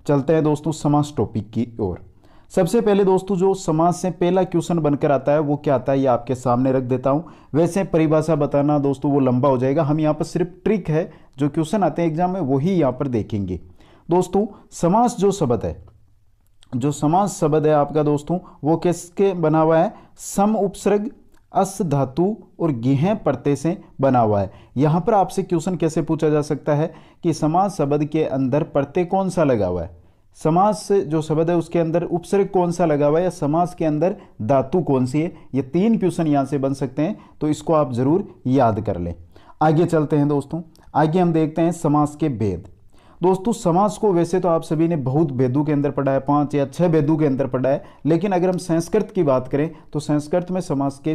चलते हैं दोस्तों समास टॉपिक की ओर। सबसे पहले दोस्तों जो समास से पहला क्वेश्चन बनकर आता है वो क्या आता है, ये आपके सामने रख देता हूं। वैसे परिभाषा बताना दोस्तों वो लंबा हो जाएगा, हम यहाँ पर सिर्फ ट्रिक है, जो क्वेश्चन आते हैं एग्जाम में वही यहाँ पर देखेंगे। दोस्तों समास जो शब्द है, जो समास शब्द है आपका दोस्तों, वो किसके बना हुआ है? सम उपसर्ग, अस धातु और गेह प्रत्यय से बना हुआ है। यहां पर आपसे क्वेश्चन कैसे पूछा जा सकता है कि समास शब्द के अंदर प्रत्यय कौन सा लगा हुआ है, समास जो शब्द है उसके अंदर उपसर्ग कौन सा लगा हुआ है, या समास के अंदर धातु कौन सी है। ये 3 क्वेश्चन यहां से बन सकते हैं, तो इसको आप जरूर याद कर लें। आगे चलते हैं दोस्तों, आगे हम देखते हैं समास के भेद। दोस्तों समास को वैसे तो आप सभी ने बहुत भेदों के अंदर पढ़ा है, 5 या 6 भेदों के अंदर पढ़ा है, लेकिन अगर हम संस्कृत की बात करें तो संस्कृत में समास के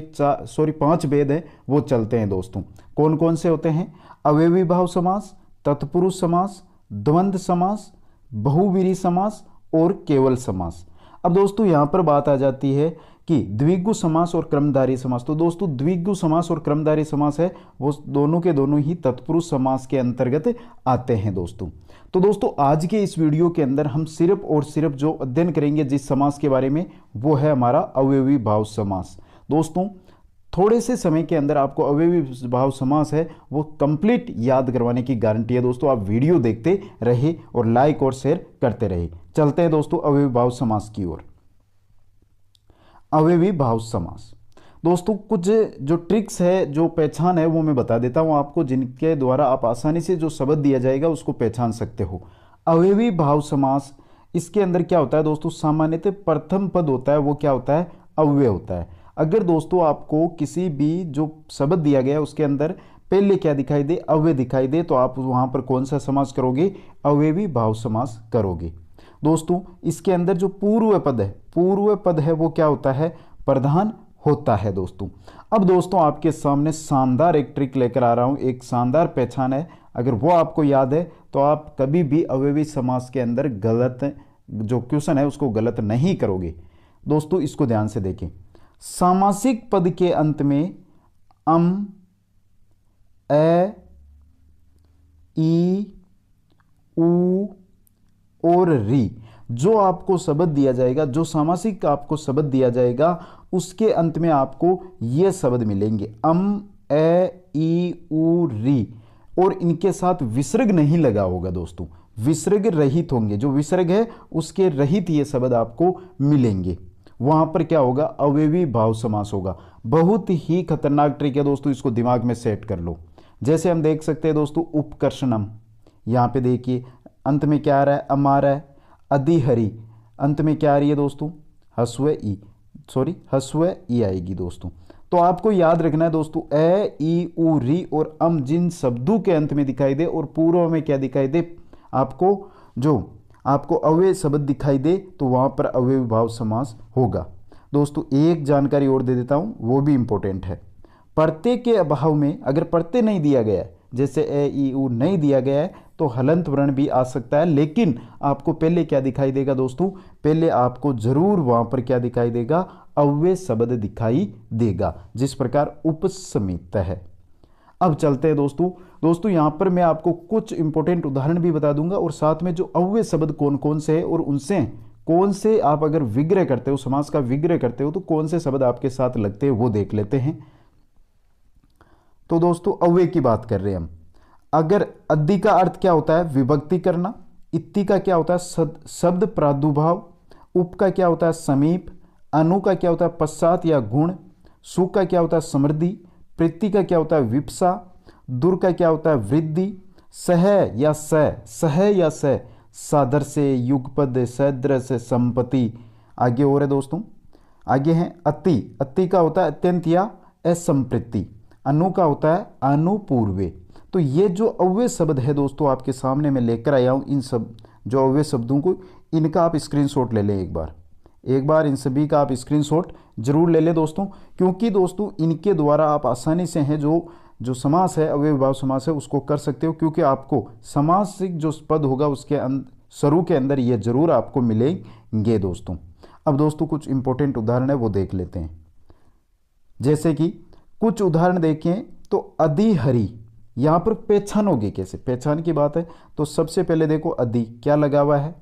5 भेद हैं, वो चलते हैं दोस्तों। कौन कौन से होते हैं? अवयवी भाव समास, तत्पुरुष समास, द्वंद्व समास, बहुव्रीहि समास और केवल समास। अब दोस्तों यहां पर बात आ जाती है कि द्विगु समास और क्रमधारय समास। तो दोस्तों द्विगु समास और क्रमधारय समास है वो दोनों के दोनों ही तत्पुरुष समास के अंतर्गत आते हैं दोस्तों। तो दोस्तों आज के इस वीडियो के अंदर हम सिर्फ और सिर्फ जो अध्ययन करेंगे जिस समास के बारे में, वो है हमारा अवयवी भाव समास। दोस्तों थोड़े से समय के अंदर आपको अवयवी भाव समास है वो कंप्लीट याद करवाने की गारंटी है दोस्तों। आप वीडियो देखते रहे और लाइक और शेयर करते रहे। चलते हैं दोस्तों अवयवी भाव समास की ओर। अवयवी भाव समास दोस्तों कुछ जो ट्रिक्स है, जो पहचान है वो मैं बता देता हूं आपको, जिनके द्वारा आप आसानी से जो शब्द दिया जाएगा उसको पहचान सकते हो। अवयवी भाव समास, इसके अंदर क्या होता है दोस्तों, सामान्यतः प्रथम पद होता है वो क्या होता है? अव्यय होता है। अगर दोस्तों आपको किसी भी जो शब्द दिया गया है उसके अंदर पहले क्या दिखाई दे? अव्यय दिखाई दे, तो आप वहां पर कौन सा समास करोगे? अवयवी भाव समास करोगे। दोस्तों इसके अंदर जो पूर्व पद है वो क्या होता है? प्रधान होता है दोस्तों। अब दोस्तों आपके सामने शानदार एक ट्रिक लेकर आ रहा हूं, एक शानदार पहचान है, अगर वो आपको याद है तो आप कभी भी अवयवी समास के अंदर गलत जो क्वेश्चन है उसको गलत नहीं करोगे। दोस्तों इसको ध्यान से देखें। सामासिक पद के अंत में अम, ए, ई, उ और री जो आपको शब्द दिया जाएगा, जो सामासिक आपको शब्द दिया जाएगा उसके अंत में आपको ये शब्द मिलेंगे, अम, ए, ई, उ, री, और इनके साथ विसर्ग नहीं लगा होगा दोस्तों, विसर्ग रहित होंगे। जो विसर्ग है उसके रहित ये शब्द आपको मिलेंगे। वहां पर क्या होगा? अवयवी भाव समास होगा। बहुत ही खतरनाक ट्रिक है दोस्तों, इसको दिमाग में सेट कर लो। जैसे हम देख सकते हैं दोस्तों उपकर्षणम, यहां पे देखिए अंत में क्या आ रहा है? अम आ रहा है। अधिहरी, अंत में क्या आ रही है दोस्तों? हस्व ई आएगी दोस्तों। तो आपको याद रखना है दोस्तों, ए, ई, उ, री और अम जिन शब्दों के अंत में दिखाई दे और पूर्व में क्या दिखाई दे आपको, जो आपको अव्यय शब्द दिखाई दे, तो वहां पर अवयवी भाव समास होगा। दोस्तों एक जानकारी और दे देता हूं, वो भी इंपॉर्टेंट है। प्रत्यय के अभाव में, अगर प्रत्यय नहीं दिया गया है, जैसे ए, ई, उ नहीं दिया गया है, तो हलंत वर्ण भी आ सकता है, लेकिन आपको पहले क्या दिखाई देगा दोस्तों? पहले आपको जरूर वहां पर क्या दिखाई देगा? अव्यय शब्द दिखाई देगा, जिस प्रकार उपसमित है। अब चलते हैं दोस्तों यहां पर मैं आपको कुछ इंपॉर्टेंट उदाहरण भी बता दूंगा, और साथ में जो अव्यय शब्द कौन कौन से हैं और उनसे कौन से आप अगर विग्रह करते हो, समास का विग्रह करते हो, तो कौन से शब्द आपके साथ लगते हैं वो देख लेते हैं। तो दोस्तों अव्यय की बात कर रहे हैं हम। अगर अद्धि का अर्थ क्या होता है? विभक्ति करना। इत्ति का क्या होता है? शब्द प्रादुर्भाव। उप का क्या होता है? समीप। अनु का क्या होता है? पश्चात या गुण। सु का क्या होता है? समृद्धि। प्रीति का क्या होता है? विप्सा। दुर का क्या होता है? वृद्धि। सह या स सादर से, युगपद, सदृश, संपत्ति। आगे और है दोस्तों, आगे है अति का होता है अत्यंत या असंप्रति। अनु का होता है अनुपूर्वे। तो ये जो अव्यय शब्द है दोस्तों आपके सामने मैं लेकर आया हूं, इन सब जो अव्यय शब्दों को, इनका आप स्क्रीनशॉट ले लें एक बार इन सभी का आप स्क्रीनशॉट जरूर ले लें दोस्तों, क्योंकि दोस्तों इनके द्वारा आप आसानी से हैं जो समास है, अव्यय भाव समास है, उसको कर सकते हो, क्योंकि आपको समासिक जो पद होगा उसके शुरू के अंदर ये जरूर आपको मिलेंगे दोस्तों। अब दोस्तों कुछ इंपॉर्टेंट उदाहरण है वो देख लेते हैं। जैसे कि कुछ उदाहरण देखें तो अधिहरि, यहां पर पहचानोगे कैसे? पहचान की बात है तो सबसे पहले देखो अधि क्या लगा हुआ है?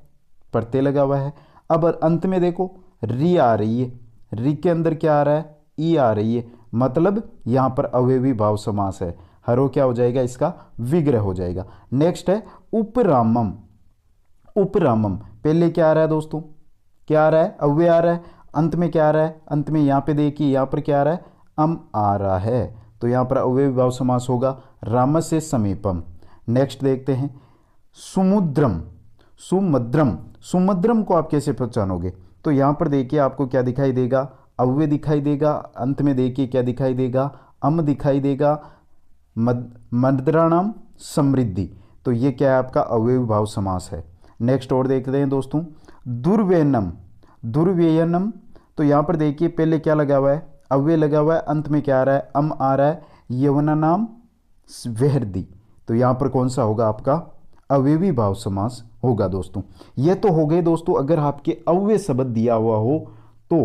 प्रत्यय लगा हुआ है। अब अंत में देखो री आ रही है, री के अंदर क्या आ रहा है, ई आ रही है, मतलब यहां पर अवयवी भाव समास है। हरो क्या हो जाएगा, इसका विग्रह हो जाएगा। नेक्स्ट है उपरामम। उपरामम पहले क्या आ रहा है दोस्तों, क्या आ रहा है, अव्यय आ रहा है। अंत में क्या आ रहा है, अंत में यहां पे देखिए यहां पर क्या आ रहा है, अम आ रहा है, तो यहां पर अव्ययी भाव समास होगा राम से समीपम। नेक्स्ट देखते हैं सुमुद्रम। सुमद्रम, सुमद्रम को आप कैसे पहचानोगे, तो यहां पर देखिए आपको क्या दिखाई देगा, अव्यय दिखाई देगा। अंत में देखिए क्या दिखाई देगा, अम दिखाई देगा। मद्राणाम समृद्धि, तो ये क्या है, आपका अव्ययी भाव समास है। नेक्स्ट और देखते हैं दोस्तों दुर्व्ययनम। दुर्व्ययनम, तो यहां पर देखिए पहले क्या लगा हुआ है, अव्यय लगा हुआ है, अंत में क्या आ रहा है, अम आ रहा है। यवना नाम वेहर्दी, तो यहां पर कौन सा होगा, आपका अवयवी भाव समास होगा दोस्तों। ये तो हो गए दोस्तों अगर आपके अव्यय शब्द दिया हुआ हो तो।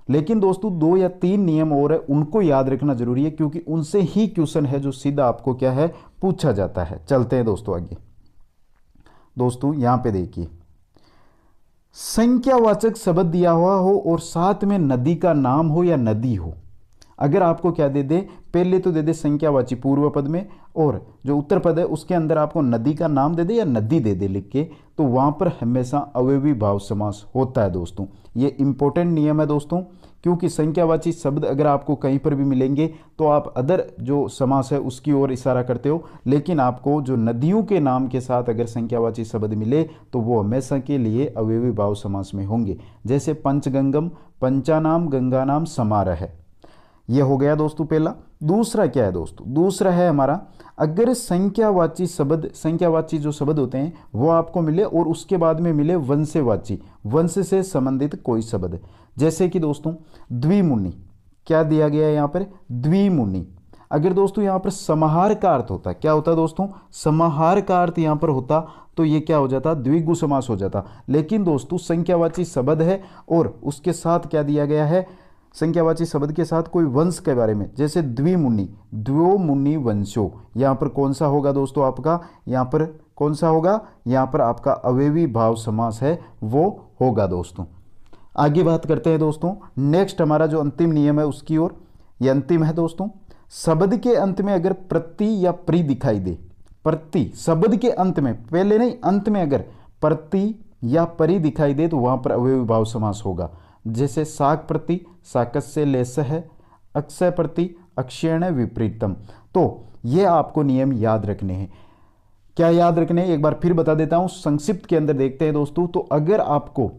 लेकिन दोस्तों 2 या 3 नियम और है, उनको याद रखना जरूरी है, क्योंकि उनसे ही क्वेश्चन है जो सीधा आपको क्या है, पूछा जाता है। चलते हैं दोस्तों आगे। दोस्तों यहां पे देखिए संख्यावाचक शब्द दिया हुआ हो और साथ में नदी का नाम हो या नदी हो। अगर आपको क्या दे दे, पहले तो दे दे संख्यावाची पूर्व पद में, और जो उत्तर पद है उसके अंदर आपको नदी का नाम दे दे या नदी दे दे लिख के, तो वहां पर हमेशा अवयवी भाव समास होता है दोस्तों। ये इंपॉर्टेंट नियम है दोस्तों, क्योंकि संख्यावाची शब्द अगर आपको कहीं पर भी मिलेंगे तो आप अदर जो समास है उसकी ओर इशारा करते हो, लेकिन आपको जो नदियों के नाम के साथ अगर संख्यावाची शब्द मिले तो वो हमेशा के लिए अवयवी भाव समास में होंगे। जैसे पंचगंगम, पंचानाम गंगानाम समारह, यह हो गया दोस्तों पहला। दूसरा क्या है दोस्तों, दूसरा है हमारा अगर संख्यावाची शब्द, संख्यावाची जो शब्द होते हैं वो आपको मिले और उसके बाद में मिले वंशवाची, वंश से संबंधित कोई शब्द, जैसे कि दोस्तों द्विमुनि, क्या दिया गया है यहाँ पर, द्विमुनि। अगर दोस्तों यहाँ पर समाहार का अर्थ होता, क्या होता दोस्तों, समाहार का अर्थ यहाँ पर होता तो ये क्या हो जाता, द्विगु समास हो जाता। लेकिन दोस्तों संख्यावाची शब्द है और उसके साथ क्या दिया गया है, संख्यावाची शब्द के साथ कोई वंश के बारे में, जैसे द्विमुनि, द्वो मुनि वंशो, यहां पर कौन सा होगा दोस्तों, आपका यहां पर कौन सा होगा, यहां पर आपका अवयवी भाव समास है वो होगा दोस्तों। आगे बात करते हैं दोस्तों, नेक्स्ट हमारा जो अंतिम नियम है उसकी ओर। ये अंतिम है दोस्तों, शब्द के अंत में अगर प्रति या प्रि दिखाई दे, प्रति शब्द के अंत में, पहले नहीं अंत में अगर प्रति या परि दिखाई दे तो वहां पर अवयवी भाव समास होगा। जैसे साक प्रति साकस्य लेस है, अक्षय प्रति अक्षयण विपरीतम। तो ये आपको नियम याद रखने हैं। क्या याद रखने हैं, एक बार फिर बता देता हूं, संक्षिप्त के अंदर देखते हैं दोस्तों। तो अगर आपको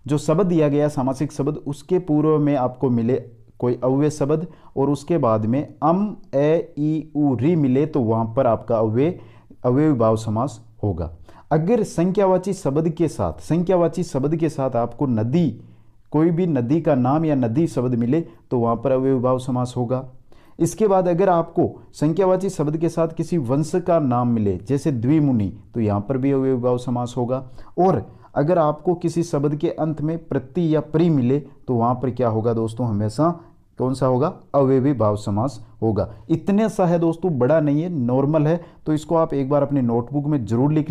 जो शब्द दिया गया सामासिक शब्द, उसके पूर्व में आपको मिले कोई अव्यय शब्द और उसके बाद में अम ए ई उ री मिले तो वहां पर आपका अव्ययी भाव समास होगा। अगर संख्यावाची शब्द के साथ, संख्यावाची शब्द के साथ आपको नदी, कोई भी नदी का नाम या नदी शब्द मिले तो वहां पर अव्ययी भाव समास होगा। इसके बाद अगर आपको संख्यावाची शब्द के साथ किसी वंश का नाम मिले जैसे द्विमुनि, तो यहां पर भी अव्ययी भाव समास होगा। और अगर आपको किसी शब्द के अंत में प्रति या प्रि मिले तो वहां पर क्या होगा दोस्तों, हमेशा कौन सा होगा, अव्ययी भाव समास होगा। इतने सा है दोस्तों, बड़ा नहीं है, नॉर्मल है, तो इसको आप एक बार अपनी नोटबुक में जरूर लिख लीजिए।